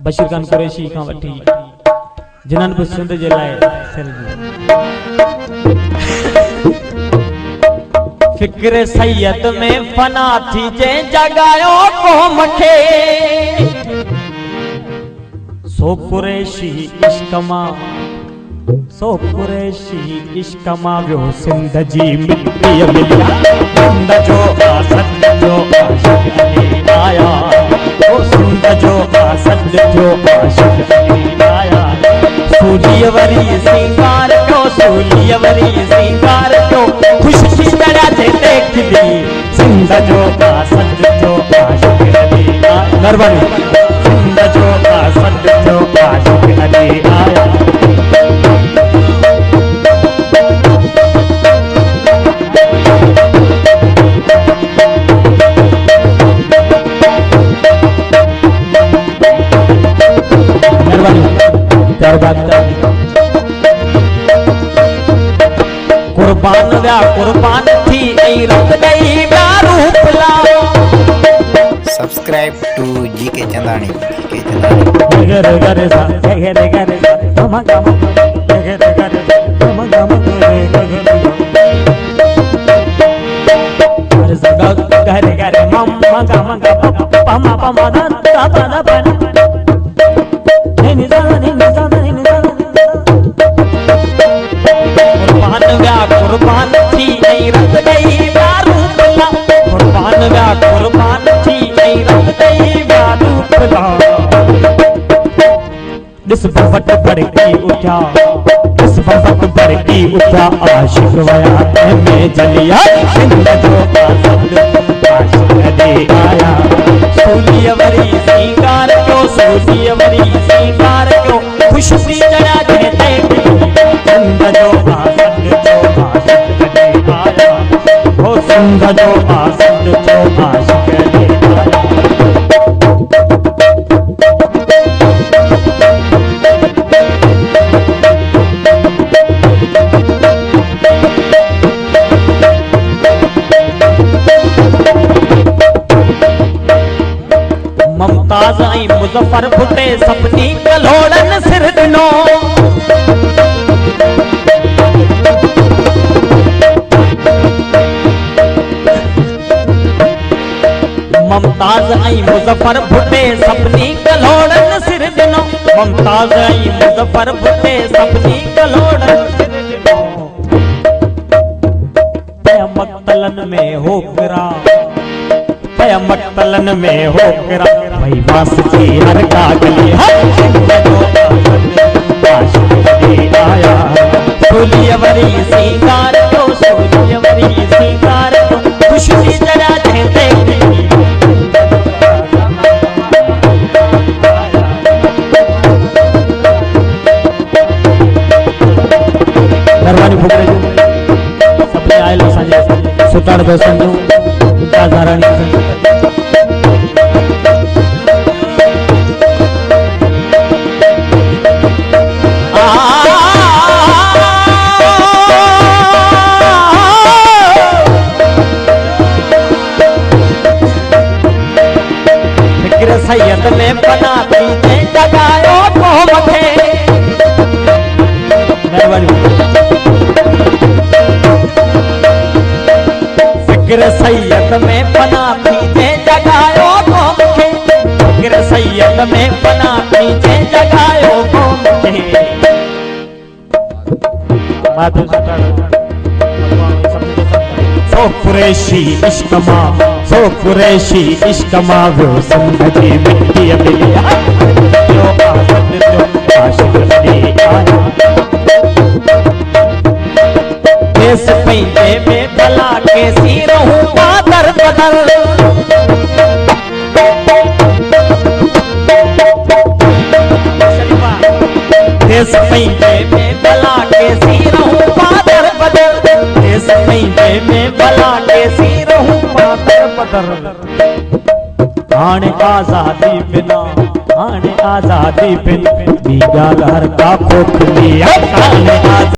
बशीर खान कुरैशी खां वठी जिन्हनि बि सिंध जे लाइ फिक्र सैयद में फना थी जे जगायो क़ौम खे सो कुरैशी इश्क मां सो कुरैशी इश्क मां वियो सिंध जी मिट्टी मिलिया सिंध जो आसद जो आशिक़ अली आया ओ सिंध जो आसद जो आशिक़ अली आया सूली वरी सिंगार को सूली वरी सिंगार को खुशी तरह से देख दी सिंध जो आसद जो आशिक़ अली आया नरवानी सिंध जो आसद जो आशिक़ अली आया कुर्बान थी ऐं रत गई रूप ला सब्सक्राइब टू जीके चंदानी गर गर सा गर गर सा गम गम गर गर गम गम गर गर मम गम गम पम पम दा दा दा नि दा नि दा नि दा कुर्बान थी ऐं रत गई रूप ला कुर्बान थी ऐं रत गई रूप ला दिस भवट भड़की उठा दिस भवट भड़की उठा आशिक वया में जलिया सिंध जो आसद आशिक अली आया सूली वरी सिंगार को सूली वरी सिंगार को खुशबू जड़ा देते सिंध जो आसद जो आशिक अली आया हो सिंध जो आसद जो आशिक अली आया मुमताज आई मुजफ्फर फुटे सपनी कलोड़न सिर दिनो मुमताज आई मुजफ्फर फुटे सपनी कलोड़न सिर दिनो मुमताज आई मुजफ्फर फुटे सपनी कलोड़न सिर दिनो मक्तलन में हो गिरा मक्तलन में हो गिरा भाई बास की हर कागली सिंध जो आशिक अली आया सूली वरी सिंगार को सूली वरी सिंगार को खुशी जरा देते नरवानी फुकरे सबने आयल संजय सुताड़ दोस्तन जो साधारण सैयद में बना थी जगायो क़ौम खे फिक्र सैयद में बना थी जगायो क़ौम खे फिक्र सैयद में बना थी जगायो क़ौम खे सो कुरैशी इश्क मां सो कुरैशी इश्क मां वियो सिंध जी मिट्टी मिलिया जो आसद जो आशिक अली आया देश पंहिंजे में भला के सी रहूं पादर बदल देश पंहिंजे में भला के सी रहूं पादर बदल देश पंहिंजे में भला के सी रहूं पादर बदल हाणे आज़ादी बिना हाणे आज़ादी बिन ॿी ॻाल्हि हर का खोखली